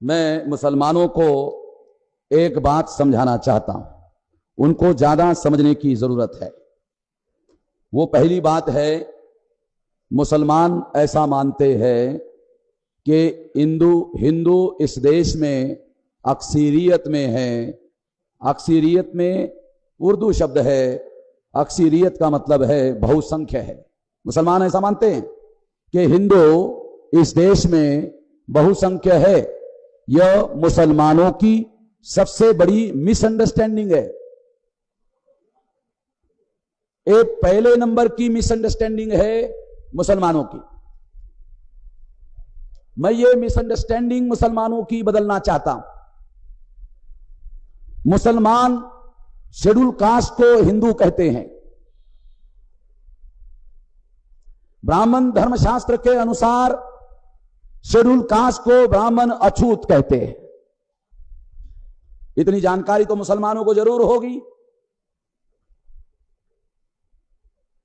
मैं मुसलमानों को एक बात समझाना चाहता हूं, उनको ज्यादा समझने की जरूरत है। वो पहली बात है, मुसलमान ऐसा मानते हैं कि हिंदू इस देश में अक्सरियत में है। अक्सरियत में उर्दू शब्द है, अक्सरियत का मतलब है बहुसंख्य है। मुसलमान ऐसा मानते हैं कि हिंदू इस देश में बहुसंख्य है। यह मुसलमानों की सबसे बड़ी मिसअंडरस्टैंडिंग है। एक पहले नंबर की मिसअंडरस्टैंडिंग है मुसलमानों की। मैं ये मिसअंडरस्टैंडिंग मुसलमानों की बदलना चाहता हूं। मुसलमान शेड्यूल कास्ट को हिंदू कहते हैं। ब्राह्मण धर्मशास्त्र के अनुसार शेड्यूल कास्ट को ब्राह्मण अछूत कहते हैं। इतनी जानकारी तो मुसलमानों को जरूर होगी।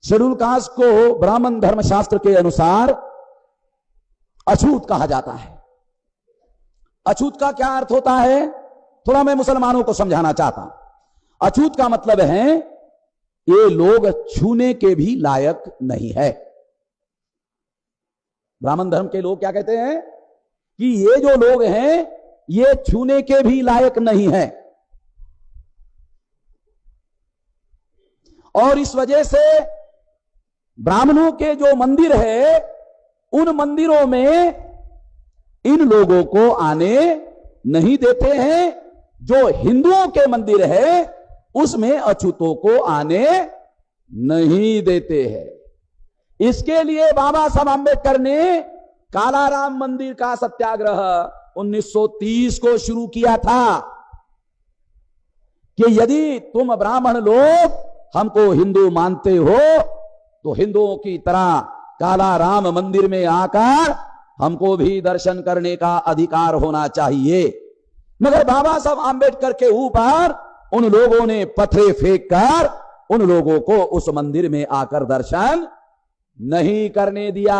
शेड्यूल कास्ट को ब्राह्मण धर्मशास्त्र के अनुसार अछूत कहा जाता है। अछूत का क्या अर्थ होता है, थोड़ा मैं मुसलमानों को समझाना चाहता हूं। अछूत का मतलब है ये लोग छूने के भी लायक नहीं है। ब्राह्मण धर्म के लोग क्या कहते हैं कि ये जो लोग हैं ये छूने के भी लायक नहीं है। और इस वजह से ब्राह्मणों के जो मंदिर है उन मंदिरों में इन लोगों को आने नहीं देते हैं। जो हिंदुओं के मंदिर है उसमें अछूतों को आने नहीं देते हैं। इसके लिए बाबा साहब आंबेडकर ने काला राम मंदिर का सत्याग्रह 1930 को शुरू किया था कि यदि तुम ब्राह्मण लोग हमको हिंदू मानते हो तो हिंदुओं की तरह काला राम मंदिर में आकर हमको भी दर्शन करने का अधिकार होना चाहिए। मगर बाबा साहब आंबेडकर के ऊपर उन लोगों ने पत्थर फेंक कर उन लोगों को उस मंदिर में आकर दर्शन नहीं करने दिया।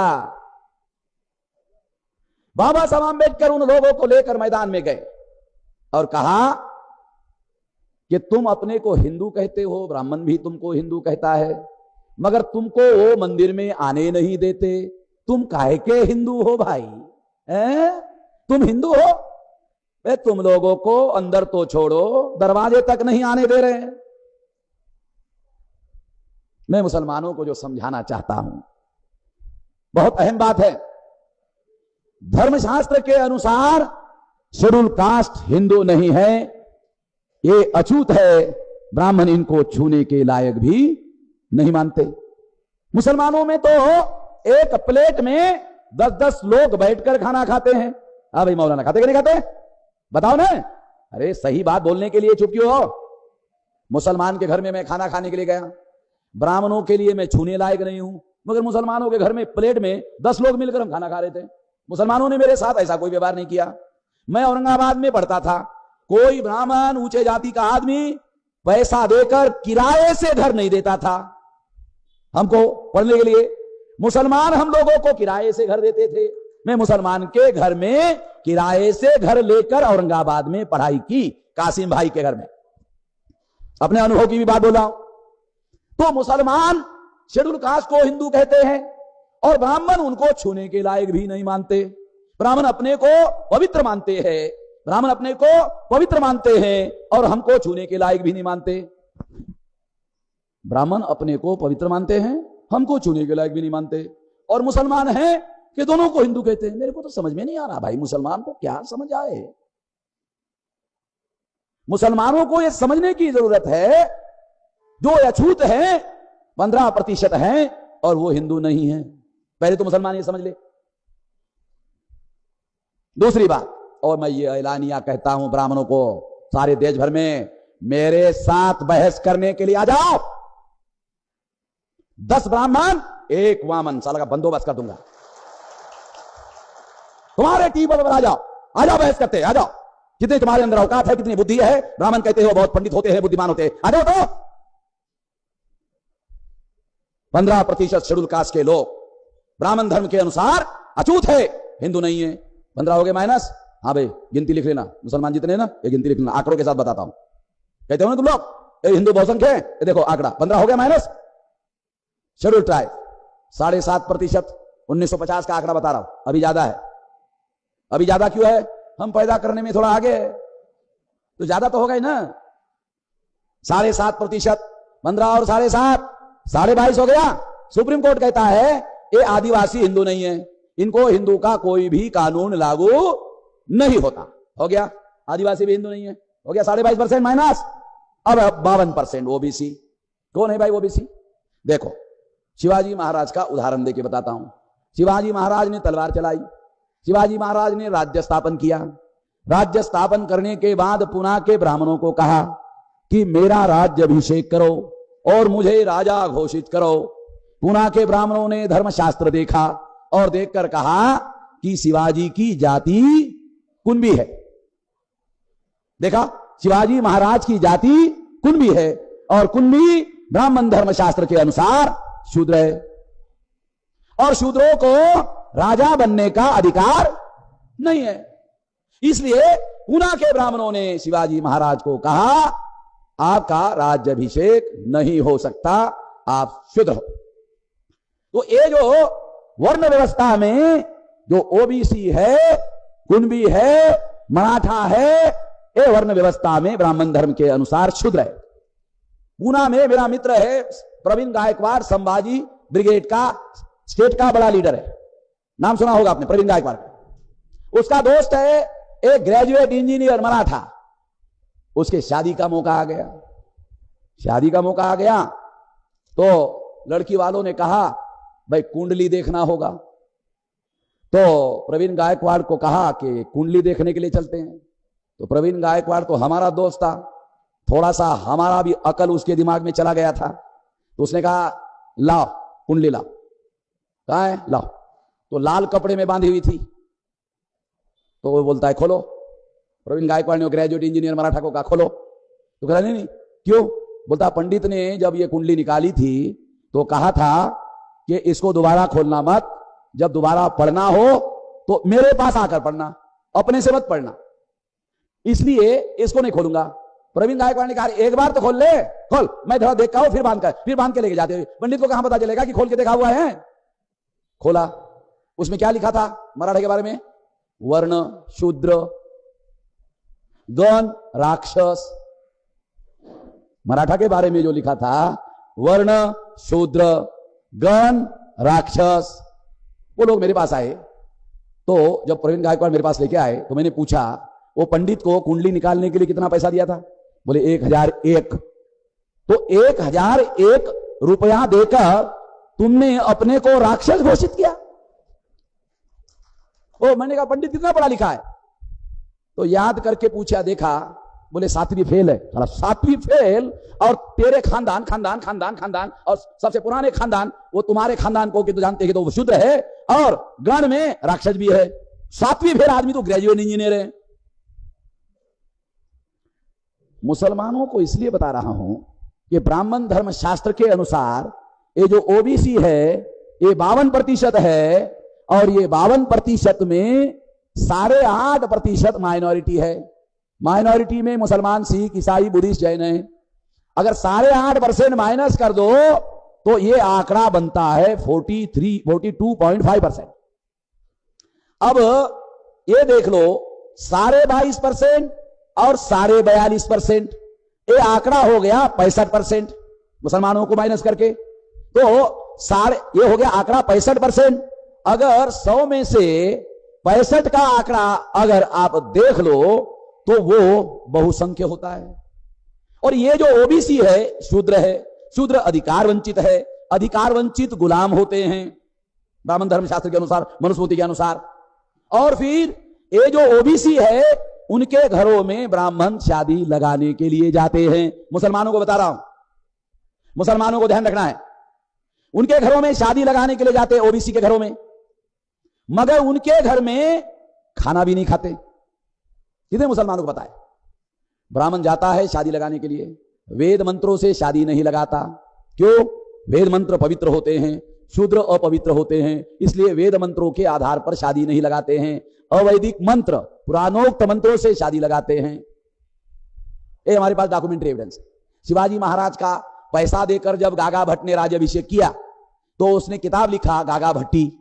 बाबा साहब आंबेडकर उन लोगों को लेकर मैदान में गए और कहा कि तुम अपने को हिंदू कहते हो, ब्राह्मण भी तुमको हिंदू कहता है, मगर तुमको वो मंदिर में आने नहीं देते। तुम काहे के हिंदू हो भाई? तुम हिंदू हो? तुम लोगों को अंदर तो छोड़ो, दरवाजे तक नहीं आने दे रहे। मैं मुसलमानों को जो समझाना चाहता हूं, बहुत अहम बात है। धर्मशास्त्र के अनुसार शेड्यूल कास्ट हिंदू नहीं है, ये अछूत है। ब्राह्मण इनको छूने के लायक भी नहीं मानते। मुसलमानों में तो एक प्लेट में 10-10 लोग बैठकर खाना खाते हैं। हाँ भाई मौलाना, खाते कि नहीं खाते? बताओ ना। अरे सही बात बोलने के लिए चुप क्यों हो? मुसलमान के घर में मैं खाना खाने के लिए गया, ब्राह्मणों के लिए मैं छूने लायक नहीं हूं, मगर मुसलमानों के घर में प्लेट में 10 लोग मिलकर हम खाना खा रहे थे। मुसलमानों ने मेरे साथ ऐसा कोई व्यवहार नहीं किया। मैं औरंगाबाद में पढ़ता था, कोई ब्राह्मण ऊंचे जाति का आदमी पैसा देकर किराए से घर नहीं देता था हमको पढ़ने के लिए। मुसलमान हम लोगों को किराए से घर देते थे। मैं मुसलमान के घर में किराए से घर लेकर औरंगाबाद में पढ़ाई की, कासिम भाई के घर में। अपने अनुभव की भी बात बोला। तो मुसलमान शेड्यूल कास्ट को हिंदू कहते हैं और ब्राह्मण उनको छूने के लायक भी नहीं मानते। ब्राह्मण अपने को पवित्र मानते हैं, ब्राह्मण अपने को पवित्र मानते हैं और हमको छूने के लायक भी नहीं मानते। ब्राह्मण अपने को पवित्र मानते हैं, हमको छूने के लायक भी नहीं मानते। और मुसलमान हैं कि दोनों को हिंदू कहते हैं। मेरे को तो समझ में नहीं आ रहा भाई, मुसलमान को क्या समझ आए? मुसलमानों को यह समझने की जरूरत है, जो अछूत हैं 15% हैं और वो हिंदू नहीं है। पहले तो मुसलमान ये समझ ले। दूसरी बात, और मैं ये ऐलानिया कहता हूं ब्राह्मणों को, सारे देश भर में मेरे साथ बहस करने के लिए आ जाओ। 10 ब्राह्मण 1 वामन, साला का बंदोबस्त कर दूंगा। तुम्हारे टीम पर आ जाओ, बहस करते, आ जाओ। कितनी तुम्हारे अंदर औकात है, कितनी बुद्धि है? ब्राह्मण कहते हो बहुत पंडित होते हैं, बुद्धिमान होते हैं, आ जाओ। तो 15% शेड्यूल कास्ट के लोग ब्राह्मण धर्म के अनुसार अछूत है, हिंदू नहीं है। 15 हो गए माइनस, हाँ भाई गिनती लिख लेना, मुसलमान जितने हैं ना ये गिनती लिख लेना, आंकड़ों के साथ बताता हूं। कहते हो ना तुम लोग हिंदू बहुसंख्य है, ये देखो आंकड़ा 15 हो गया माइनस। शेड्यूल ट्राइब 7.5%, 1950 का आंकड़ा बता रहा हूं, अभी ज्यादा है। अभी ज्यादा क्यों है? हम पैदा करने में थोड़ा आगे है, तो ज्यादा तो होगा ही ना। 7.5%, 15 और 7.5, 22.5 हो गया। सुप्रीम कोर्ट कहता है ये आदिवासी हिंदू नहीं है, इनको हिंदू का कोई भी कानून लागू नहीं होता। हो गया, आदिवासी भी हिंदू नहीं है, हो गया 22.5% माइनस। अब 52% ओबीसी। कौन है भाई ओबीसी? देखो शिवाजी महाराज का उदाहरण देके बताता हूं। शिवाजी महाराज ने तलवार चलाई, शिवाजी महाराज ने राज्य स्थापन किया। राज्य स्थापन करने के बाद पुणे के ब्राह्मणों को कहा कि मेरा राज्य अभिषेक करो और मुझे राजा घोषित करो। पुणे के ब्राह्मणों ने धर्मशास्त्र देखा और देखकर कहा कि शिवाजी की जाति कुणबी है। देखा, शिवाजी महाराज की जाति कुणबी है और कुणबी ब्राह्मण धर्मशास्त्र के अनुसार शूद्र है और शूद्रों को राजा बनने का अधिकार नहीं है। इसलिए पुणे के ब्राह्मणों ने शिवाजी महाराज को कहा आपका राज्याभिषेक नहीं हो सकता, आप शूद्र हो। तो ये जो वर्ण व्यवस्था में जो ओबीसी है, कुणबी है, मराठा है, ये वर्ण व्यवस्था में ब्राह्मण धर्म के अनुसार शूद्र है। पुणे में मेरा मित्र है प्रवीण गायकवाड़, संभाजी ब्रिगेड का स्टेट का बड़ा लीडर है, नाम सुना होगा आपने प्रवीण गायकवाड़। उसका दोस्त है एक ग्रेजुएट इंजीनियर मराठा, उसके शादी का मौका आ गया। शादी का मौका आ गया तो लड़की वालों ने कहा भाई कुंडली देखना होगा। तो प्रवीण गायकवाड़ को कहा कि कुंडली देखने के लिए चलते हैं। तो प्रवीण गायकवाड़ तो हमारा दोस्त था, थोड़ा सा हमारा भी अकल उसके दिमाग में चला गया था। तो उसने कहा लाओ कुंडली लाओ। कहाँ है? लाओ। तो लाल कपड़े में बांधी हुई थी। तो वो बोलता है खोलो। प्रवीण गायकवाड़ ने ग्रेजुएट इंजीनियर मराठा को कहा खोलो। तो कहा नहीं क्यों? बोलता पंडित ने जब ये कुंडली निकाली थी तो कहा था कि इसको दोबारा खोलना मत, जब दोबारा पढ़ना हो तो मेरे पास आकर पढ़ना, अपने से मत पढ़ना, इसलिए इसको नहीं खोलूंगा। प्रवीण गायकवाड़ ने कहा एक बार तो खोल ले, खोल, मैं थोड़ा देख का फिर बांध के लेके जाते हुए। पंडित को कहां पता चलेगा कि खोल के देखा हुआ है? खोला, उसमें क्या लिखा था मराठा के बारे में? वर्ण शूद्र, गण राक्षस। मराठा के बारे में जो लिखा था वर्ण शूद्र गण राक्षस। वो लोग मेरे पास आए, तो जब प्रवीण गायकवाड़ मेरे पास लेके आए तो मैंने पूछा वो पंडित को कुंडली निकालने के लिए कितना पैसा दिया था? बोले 1001। तो 1001 रुपया देकर तुमने अपने को राक्षस घोषित किया? ओ, मैंने कहा पंडित कितना पढ़ा लिखा है? तो याद करके पूछा, देखा, बोले 7वीं फेल है। 7वीं फेल, और तेरे खानदान खानदान खानदान खानदान और सबसे पुराने खानदान वो तुम्हारे खानदान को कि तो जानते हैं तो वो शूद्र है और गण में राक्षस भी है। 7वीं फेल आदमी तो ग्रेजुएट इंजीनियर है। मुसलमानों को इसलिए बता रहा हूं कि ब्राह्मण धर्म शास्त्र के अनुसार ये जो ओबीसी है ये 52% है और ये 52% में 8.5% माइनॉरिटी है। माइनॉरिटी में मुसलमान, सिख, ईसाई, बुद्धिस्ट, जैन है। अगर 8.5% माइनस कर दो तो ये आंकड़ा बनता है 42.5%। अब ये देख लो 22.5% और 42.5%, ये आंकड़ा हो गया 65% मुसलमानों को माइनस करके। तो ये हो गया आंकड़ा 65%। अगर 100 में से 65 का आंकड़ा अगर आप देख लो तो वो बहुसंख्य होता है। और ये जो ओबीसी है शूद्र है, शूद्र अधिकार वंचित है, अधिकार वंचित गुलाम होते हैं ब्राह्मण धर्मशास्त्र के अनुसार, मनुस्मृति के अनुसार। और फिर ये जो ओबीसी है उनके घरों में ब्राह्मण शादी लगाने के लिए जाते हैं। मुसलमानों को बता रहा हूं, मुसलमानों को ध्यान रखना है, उनके घरों में शादी लगाने के लिए जाते हैं ओबीसी के घरों में, मगर उनके घर में खाना भी नहीं खाते। कितने मुसलमानों को पता है? ब्राह्मण जाता है शादी लगाने के लिए, वेद मंत्रों से शादी नहीं लगाता। क्यों? वेद मंत्र पवित्र होते हैं, शूद्र अपवित्र होते हैं, इसलिए वेद मंत्रों के आधार पर शादी नहीं लगाते हैं। अवैदिक मंत्र, पुराणोक्त मंत्रों से शादी लगाते हैं। ये हमारे पास डॉक्यूमेंट्री एविडेंस। शिवाजी महाराज का पैसा देकर जब गागा भट्ट ने राज्याभिषेक किया तो उसने किताब लिखा गागा भट्टी,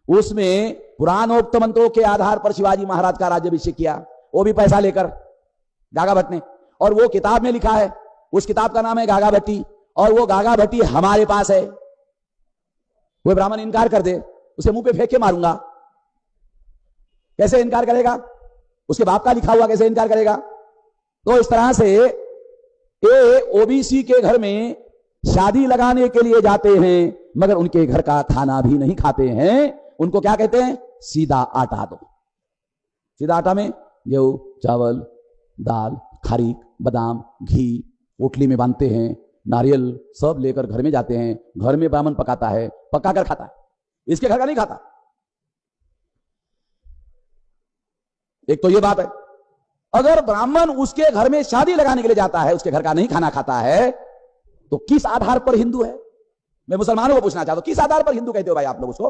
उसमें पुराणोक्त मंत्रों के आधार पर शिवाजी महाराज का राज्याभिषेक किया, वो भी पैसा लेकर गागा भट्ट ने। और वो किताब में लिखा है, उस किताब का नाम है गागा भट्टी, और वो गागा भट्टी हमारे पास है। वो ब्राह्मण इनकार कर दे, उसे मुंह पे फेंक के मारूंगा। कैसे इनकार करेगा? उसके बाप का लिखा हुआ कैसे इनकार करेगा? तो इस तरह से ये ओबीसी के घर में शादी लगाने के लिए जाते हैं, मगर उनके घर का खाना भी नहीं खाते हैं। उनको क्या कहते हैं? सीधा आटा दो। सीधा आटा में गेहूं, चावल, दाल, खारीक, बादाम, घी पोटली में बांधते हैं, नारियल सब लेकर घर में जाते हैं। घर में ब्राह्मण पकाता है, पकाकर खाता है, इसके घर का नहीं खाता। एक तो ये बात है। अगर ब्राह्मण उसके घर में शादी लगाने के लिए जाता है, उसके घर का नहीं खाना खाता है, तो किस आधार पर हिंदू है? मैं मुसलमानों को पूछना चाहता हूं, किस आधार पर हिंदू कहते हो भाई आप लोग उसको?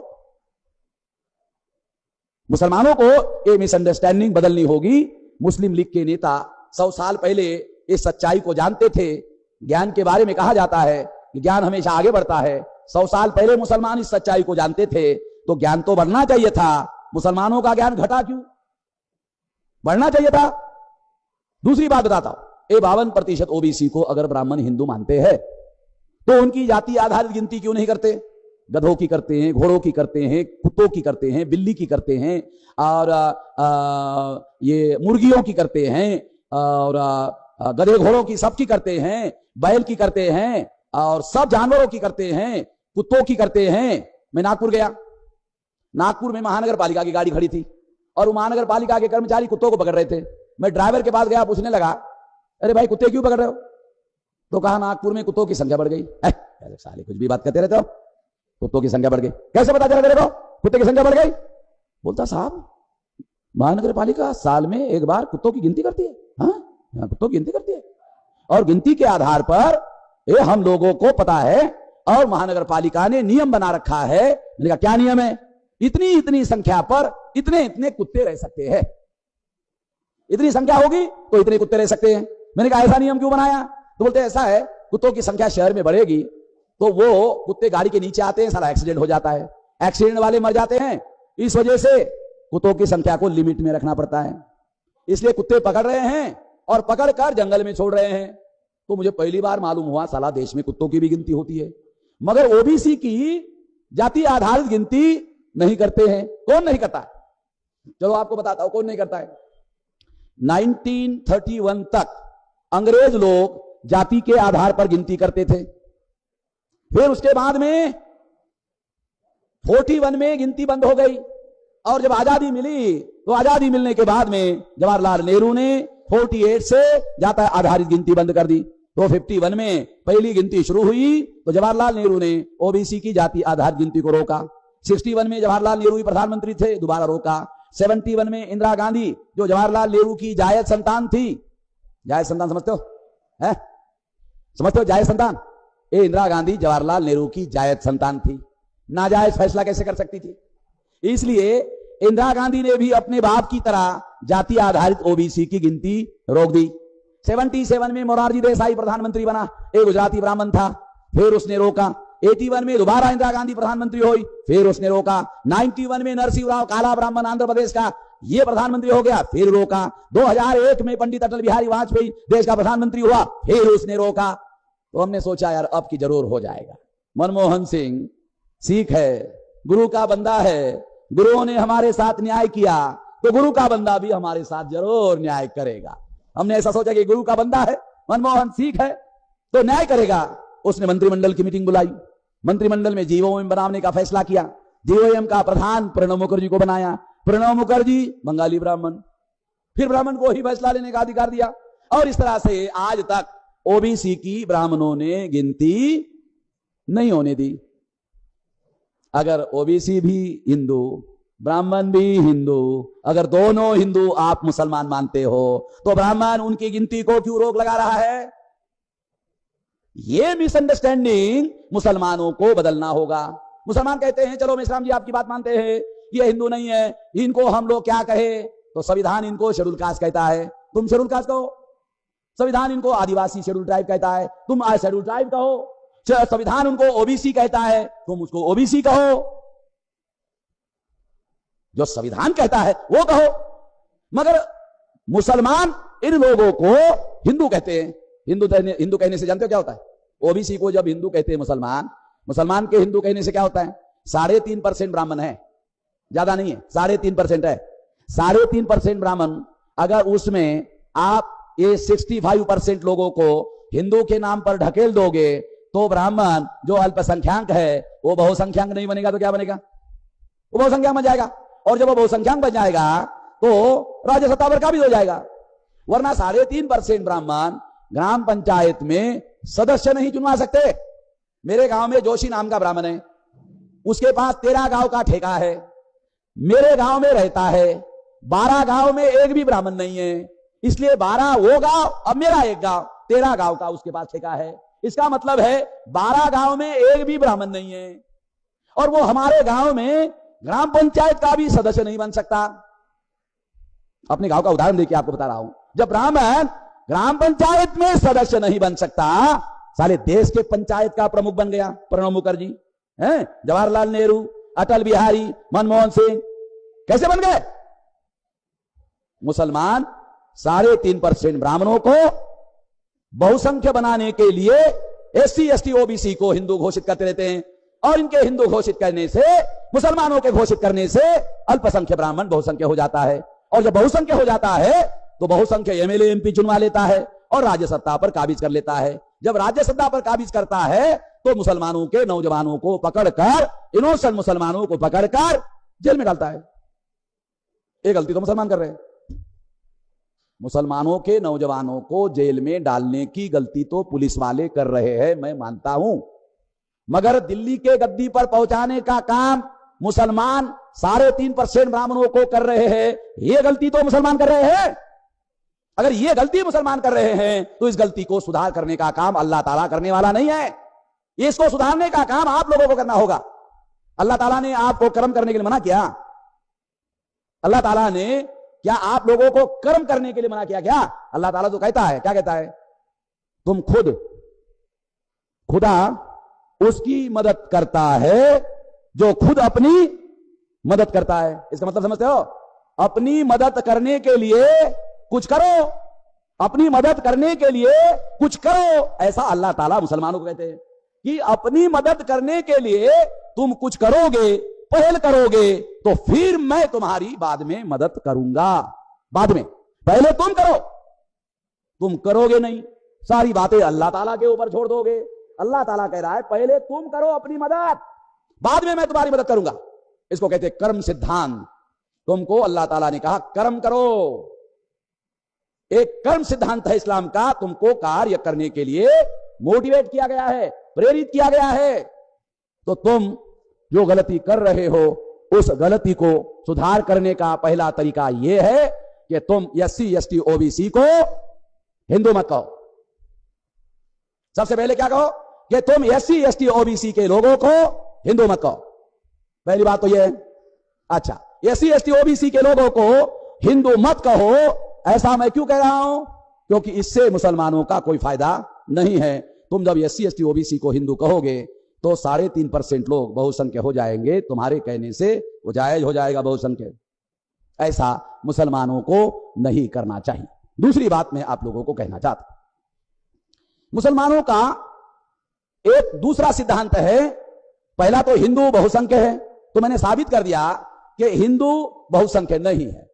मुसलमानों को ये मिसअंडरस्टैंडिंग बदलनी होगी। मुस्लिम लीग के नेता 100 साल पहले इस सच्चाई को जानते थे। ज्ञान के बारे में कहा जाता है कि ज्ञान हमेशा आगे बढ़ता है। 100 साल पहले मुसलमान इस सच्चाई को जानते थे, तो ज्ञान तो बढ़ना चाहिए था। मुसलमानों का ज्ञान घटा क्यों? बढ़ना चाहिए था। दूसरी बात बताता हूं, 52% ओबीसी को अगर ब्राह्मण हिंदू मानते हैं तो उनकी जाति आधारित गिनती क्यों नहीं करते? गधों की करते हैं, घोड़ों की करते हैं, कुत्तों की करते हैं, बिल्ली की करते हैं, और ये मुर्गियों की करते हैं, और गधे घोड़ों की सबकी करते हैं, बैल की करते हैं, और सब जानवरों की करते हैं, कुत्तों की करते हैं। मैं नागपुर गया, नागपुर में महानगर पालिका की गाड़ी खड़ी थी और वो महानगर पालिका के कर्मचारी कुत्तों को पकड़ रहे थे। मैं ड्राइवर के पास गया, पूछने लगा, अरे भाई कुत्ते क्यों पकड़ रहे हो? तो कहा नागपुर में कुत्तों की संख्या बढ़ गई। साले कुछ भी बात करते रहते हो, कुत्तों की संख्या बढ़ गई। कैसे पता चला तेरे को कुत्ते की संख्या बढ़ गई? बोलता साहब महानगर पालिका साल में एक बार कुत्तों की गिनती करती है। हाँ, कुत्तों की गिनती करती है, और गिनती के आधार पर ये हम लोगों को पता है, और महानगर पालिका ने नियम बना रखा है। मैंने कहा क्या नियम है? इतनी इतनी संख्या पर इतने इतने कुत्ते रह सकते हैं, इतनी संख्या होगी तो इतने कुत्ते रह सकते हैं। मैंने कहा ऐसा नियम क्यों बनाया? तो बोलते ऐसा है, कुत्तों की संख्या शहर में बढ़ेगी तो वो कुत्ते गाड़ी के नीचे आते हैं, सारा एक्सीडेंट हो जाता है, एक्सीडेंट वाले मर जाते हैं। इस वजह से कुत्तों की संख्या को लिमिट में रखना पड़ता है, इसलिए कुत्ते पकड़ रहे हैं और पकड़कर जंगल में छोड़ रहे हैं। तो मुझे पहली बार मालूम हुआ साला देश में कुत्तों की भी गिनती होती है, मगर ओबीसी की जाति आधारित गिनती नहीं करते हैं। कौन नहीं करता है? चलो आपको बताता हूं कौन नहीं करता है। 1931 तक अंग्रेज लोग जाति के आधार पर गिनती करते थे। फिर उसके बाद में 41 में गिनती बंद हो गई, और जब आजादी मिली तो आजादी मिलने के बाद में जवाहरलाल नेहरू ने 48 से जाति आधारित गिनती बंद कर दी। तो 51 में पहली गिनती शुरू हुई तो जवाहरलाल नेहरू ने ओबीसी की जाति आधारित गिनती को रोका। 61 में जवाहरलाल नेहरू ही प्रधानमंत्री थे, दोबारा रोका। 71 में इंदिरा गांधी जो जवाहरलाल नेहरू की जायज संतान थी, जायज संतान समझते हो? है? समझते हो जायज संतान? ये इंदिरा गांधी जवाहरलाल नेहरू की जायज संतान थी, नाजायज फैसला कैसे कर सकती थी? इसलिए इंदिरा गांधी ने भी अपने बाप की तरह जाति आधारित ओबीसी की गिनती रोक दी। 77 में मोरारजी देसाई प्रधानमंत्री बना, एक गुजराती ब्राह्मण था, फिर उसने रोका। 81 में दोबारा इंदिरा गांधी प्रधानमंत्री हुई, फिर उसने रोका। 91 में नरसिंह राव काला ब्राह्मण आंध्र प्रदेश का ये प्रधानमंत्री हो गया, फिर रोका। 2001 में पंडित अटल बिहारी वाजपेयी देश का प्रधानमंत्री हुआ, फिर उसने रोका। तो हमने सोचा यार अब की जरूर हो जाएगा। मनमोहन सिंह सिख है, गुरु का बंदा है, गुरुओं ने हमारे साथ न्याय किया तो गुरु का बंदा भी हमारे साथ जरूर न्याय करेगा। हमने ऐसा सोचा कि गुरु का बंदा है, मनमोहन सिख है तो न्याय करेगा। उसने मंत्रिमंडल की मीटिंग बुलाई, मंत्रिमंडल में जीओएम बनाने का फैसला किया। जीओएम का प्रधान प्रणब मुखर्जी को बनाया। प्रणब मुखर्जी बंगाली ब्राह्मण, फिर ब्राह्मण को ही फैसला लेने का अधिकार दिया। और इस तरह से आज तक ओबीसी की ब्राह्मणों ने गिनती नहीं होने दी। अगर ओबीसी भी हिंदू, ब्राह्मण भी हिंदू, अगर दोनों हिंदू आप मुसलमान मानते हो तो ब्राह्मण उनकी गिनती को क्यों रोक लगा रहा है? यह मिसअंडरस्टैंडिंग मुसलमानों को बदलना होगा। मुसलमान कहते हैं चलो मेश्राम जी आपकी बात मानते हैं, ये हिंदू नहीं है, इनको हम लोग क्या कहे, तो संविधान इनको शेड्यूल कास्ट कहता है, तुम शेड्यूल कास्ट कहो। संविधान इनको आदिवासी शेड्यूल ट्राइब कहता है, तुम शेड्यूल ट्राइब कहो। संविधान उनको ओबीसी कहता है, तुम उसको ओबीसी कहो। जो संविधान कहता है वो कहो। मगर मुसलमान इन लोगों को हिंदू कहते हैं। हिंदू कहने से जानते हो क्या होता है? ओबीसी को जब हिंदू कहते हैं मुसलमान के हिंदू कहने से क्या होता है? 3.5% ब्राह्मण है, ज्यादा नहीं है, 3.5% है। 3.5% ब्राह्मण, अगर उसमें आप ये 65% लोगों को हिंदू के नाम पर ढकेल दोगे तो ब्राह्मण जो अल्पसंख्यक है वो बहुसंख्यक नहीं बनेगा तो क्या बनेगा? वो बहुसंख्यक बन जाएगा। और जब वो बहुसंख्यक बन जाएगा तो राज्य सत्ता पर काबिज हो जाएगा। वरना 3.5% ब्राह्मण ग्राम पंचायत में सदस्य नहीं चुनवा सकते। मेरे गांव में जोशी नाम का ब्राह्मण है, उसके पास 13 गांव का ठेका है, मेरे गांव में रहता है। 12 गांव में एक भी ब्राह्मण नहीं है, इसलिए 12 वो गांव, अब मेरा एक गांव, 13 गांव का उसके पास ठेका है। इसका मतलब है 12 गांव में एक भी ब्राह्मण नहीं है, और वो हमारे गांव में ग्राम पंचायत का भी सदस्य नहीं बन सकता। अपने गांव का उदाहरण देके आपको बता रहा हूं। जब ब्राह्मण ग्राम पंचायत में सदस्य नहीं बन सकता, साले देश के पंचायत का प्रमुख बन गया। प्रणब मुखर्जी, जवाहरलाल नेहरू, अटल बिहारी, मनमोहन सिंह कैसे बन गए? मुसलमान 3.5% ब्राह्मणों को बहुसंख्य बनाने के लिए एससी एसटी ओबीसी को हिंदू घोषित करते रहते हैं, और इनके हिंदू घोषित करने से, मुसलमानों के घोषित करने से अल्पसंख्य ब्राह्मण बहुसंख्य हो जाता है। और जब बहुसंख्य हो जाता है तो बहुसंख्य एमएलए एमपी चुनवा लेता है और राज्य सत्ता पर काबिज कर लेता है। जब राज्य सत्ता पर काबिज करता है तो मुसलमानों के नौजवानों को पकड़कर, इनोसेंट मुसलमानों को पकड़कर जेल में डालता है। ये गलती तो मुसलमान कर रहे हैं। मुसलमानों के नौजवानों को जेल में डालने की गलती तो पुलिस वाले कर रहे हैं, मैं मानता हूं, मगर दिल्ली के गद्दी पर पहुंचाने का काम मुसलमान 3.5% ब्राह्मणों को कर रहे हैं। यह गलती तो मुसलमान कर रहे हैं। अगर यह गलती मुसलमान कर रहे हैं तो इस गलती को सुधार करने का काम अल्लाह ताला करने वाला नहीं है। इसको सुधारने का काम आप लोगों को करना होगा। अल्लाह ताला ने आपको कर्म करने के लिए मना किया? अल्लाह ताला ने क्या आप लोगों को कर्म करने के लिए मना किया क्या? अल्लाह ताला तो कहता है, क्या कहता है? तुम खुदा उसकी मदद करता है जो खुद अपनी मदद करता है। इसका मतलब समझते हो? अपनी मदद करने के लिए कुछ करो, अपनी मदद करने के लिए कुछ करो, ऐसा अल्लाह ताला मुसलमानों को कहते हैं कि अपनी मदद करने के लिए तुम कुछ करोगे, पहल करोगे, तो फिर मैं तुम्हारी बाद में मदद करूंगा। बाद में, पहले तुम करो। तुम करोगे नहीं, सारी बातें अल्लाह ताला के ऊपर छोड़ दोगे। अल्लाह ताला कह रहा है पहले तुम करो अपनी मदद, बाद में मैं तुम्हारी मदद करूंगा। इसको कहते हैं कर्म सिद्धांत। तुमको अल्लाह ताला ने कहा कर्म करो। एक कर्म सिद्धांत है इस्लाम का। तुमको कार्य करने के लिए मोटिवेट किया गया है, प्रेरित किया गया है। तो तुम जो गलती कर रहे हो उस गलती को सुधार करने का पहला तरीका यह है कि तुम एससी एसटी ओबीसी को हिंदू मत कहो। सबसे पहले क्या कहो कि तुम एससी एसटी ओबीसी के लोगों को हिंदू मत कहो। पहली बात तो यह है। अच्छा, एससी एसटी ओबीसी के लोगों को हिंदू मत कहो, ऐसा मैं क्यों कह रहा हूं? क्योंकि इससे मुसलमानों का कोई फायदा नहीं है। तुम जब एससी एसटी ओबीसी को हिंदू कहोगे तो 3.5% लोग बहुसंख्य हो जाएंगे। तुम्हारे कहने से वो जायज हो जाएगा बहुसंख्य। ऐसा मुसलमानों को नहीं करना चाहिए। दूसरी बात मैं आप लोगों को कहना चाहता हूं, मुसलमानों का एक दूसरा सिद्धांत है। पहला तो हिंदू बहुसंख्य है, तो मैंने साबित कर दिया कि हिंदू बहुसंख्य नहीं है।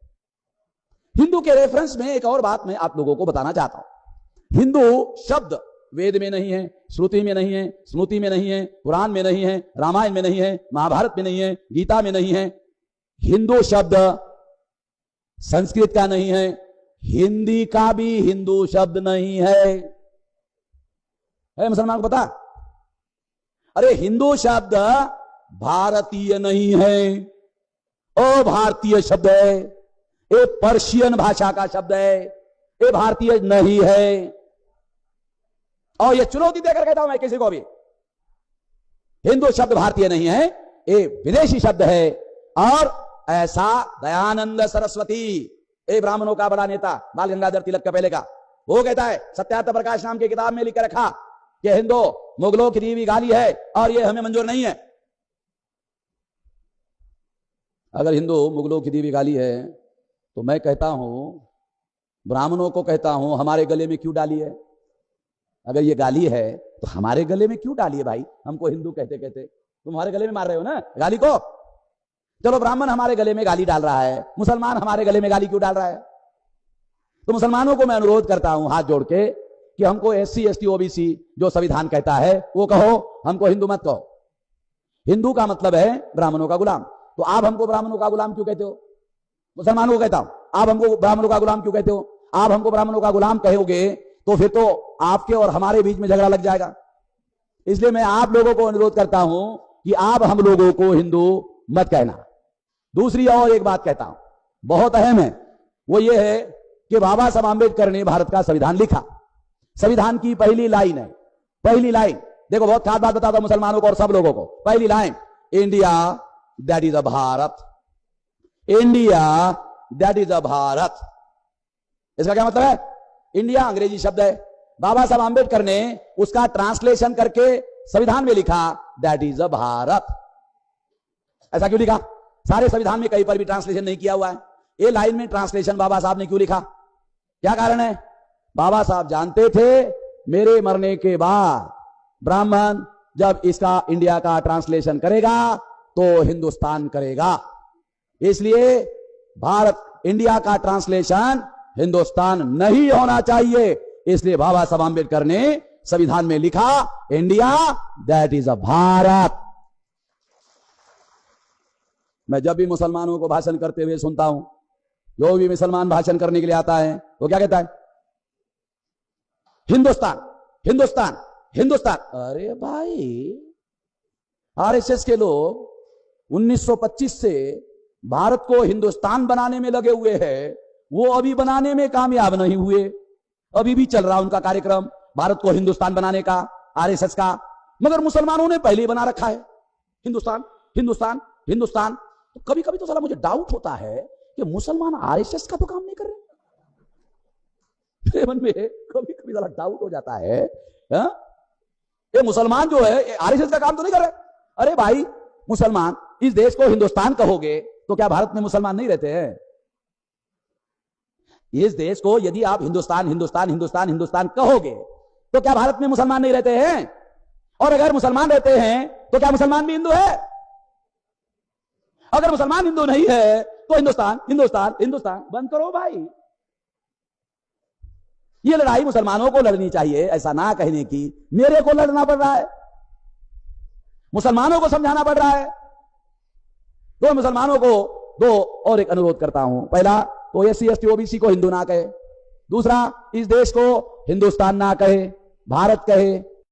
हिंदू के रेफरेंस में एक और बात मैं आप लोगों को बताना चाहता हूं। हिंदू शब्द वेद में नहीं है, श्रुति में नहीं है, स्मृति में नहीं है, पुराण में नहीं है, रामायण में नहीं है, महाभारत में नहीं है, गीता में नहीं है। हिंदू शब्द संस्कृत का नहीं है, हिंदी का भी हिंदू शब्द नहीं है मुसलमान को पता? अरे हिंदू शब्द भारतीय नहीं है, अभारतीय शब्द है। ये पर्शियन भाषा का शब्द है, ये भारतीय नहीं है। और ये चुनौती देकर कहता हूं मैं किसी को भी, हिंदू शब्द भारतीय नहीं है, ये विदेशी शब्द है। और ऐसा दयानंद सरस्वती, ए ब्राह्मणों का बड़ा नेता बाल गंगाधर तिलक का पहले का, वो कहता है सत्यार्थ प्रकाश नाम की किताब में लिख कर रखा कि हिंदू मुगलों की दी हुई गाली है और ये हमें मंजूर नहीं है। अगर हिंदू मुगलों की दी हुई गाली है तो मैं कहता हूं, ब्राह्मणों को कहता हूं, हमारे गले में क्यों डाली है? अगर ये गाली है तो हमारे गले में क्यों डाली है भाई? हमको हिंदू कहते कहते तुम हमारे गले में मार रहे हो ना गाली को। चलो ब्राह्मण हमारे गले में गाली डाल रहा है, मुसलमान हमारे गले में गाली क्यों डाल रहा है? तो मुसलमानों को मैं अनुरोध करता हूं हाथ जोड़ के कि हमको SC ST OBC जो संविधान कहता है वो कहो, हमको हिंदू मत कहो। हिंदू का मतलब है ब्राह्मणों का गुलाम। तो आप हमको ब्राह्मणों का गुलाम क्यों कहते हो? मुसलमानों को कहता हूं, आप हमको ब्राह्मणों का गुलाम क्यों कहते हो? आप हमको ब्राह्मणों का गुलाम कहोगे तो फिर तो आपके और हमारे बीच में झगड़ा लग जाएगा। इसलिए मैं आप लोगों को अनुरोध करता हूं कि आप हम लोगों को हिंदू मत कहना। दूसरी और एक बात कहता हूं, बहुत अहम है, वो ये है कि बाबा साहब आंबेडकर ने भारत का संविधान लिखा। संविधान की पहली लाइन है, पहली लाइन देखो, बहुत खास बात बताता हूं मुसलमानों को और सब लोगों को। पहली line, India that is a Bharat, India that is a Bharat. इसका क्या मतलब है? इंडिया अंग्रेजी शब्द है, बाबा साहब आंबेडकर ने उसका ट्रांसलेशन करके संविधान में लिखा दैट इज अ भारत। ऐसा क्यों लिखा? सारे संविधान में कहीं पर भी ट्रांसलेशन नहीं किया हुआ है, ये लाइन में ट्रांसलेशन बाबा साहब ने क्यों लिखा? क्या कारण है? बाबा साहब जानते थे मेरे मरने के बाद ब्राह्मण जब इसका इंडिया का ट्रांसलेशन करेगा तो हिंदुस्तान करेगा, इसलिए भारत इंडिया का ट्रांसलेशन हिंदुस्तान नहीं होना चाहिए। इसलिए बाबा साहब आंबेडकर ने संविधान में लिखा India that is a Bharat. मैं जब भी मुसलमानों को भाषण करते हुए सुनता हूं, जो भी मुसलमान भाषण करने के लिए आता है वो क्या कहता है? हिंदुस्तान हिंदुस्तान हिंदुस्तान। अरे भाई, RSS के लोग 1925 से भारत को हिंदुस्तान बनाने में लगे हुए हैं, वो अभी बनाने में कामयाब नहीं हुए। अभी भी चल रहा उनका कार्यक्रम भारत को हिंदुस्तान बनाने का, RSS का, मगर मुसलमानों ने पहले ही बना रखा है हिंदुस्तान हिंदुस्तान हिंदुस्तान। तो कभी कभी तो साला मुझे डाउट होता है कि मुसलमान RSS का तो काम नहीं कर रहे। मेरे मन में कभी कभी साला डाउट हो जाता है, ये मुसलमान जो है RSS का काम तो नहीं कर रहे। अरे भाई, मुसलमान इस देश को हिंदुस्तान कहोगे तो क्या भारत में मुसलमान नहीं रहते हैं? इस देश को यदि आप हिंदुस्तान हिंदुस्तान हिंदुस्तान हिंदुस्तान कहोगे तो क्या भारत में मुसलमान नहीं रहते हैं? और अगर मुसलमान रहते हैं तो क्या मुसलमान भी हिंदू है? अगर मुसलमान हिंदू नहीं है तो हिंदुस्तान हिंदुस्तान हिंदुस्तान बंद करो भाई। ये लड़ाई मुसलमानों को लड़नी चाहिए, ऐसा ना कहने की मेरे को लड़ना पड़ रहा है, मुसलमानों को समझाना पड़ रहा है। तो मुसलमानों को दो और एक अनुरोध करता हूं, पहला तो SC ST OBC को हिंदू ना कहे, दूसरा इस देश को हिंदुस्तान ना कहे, भारत कहे।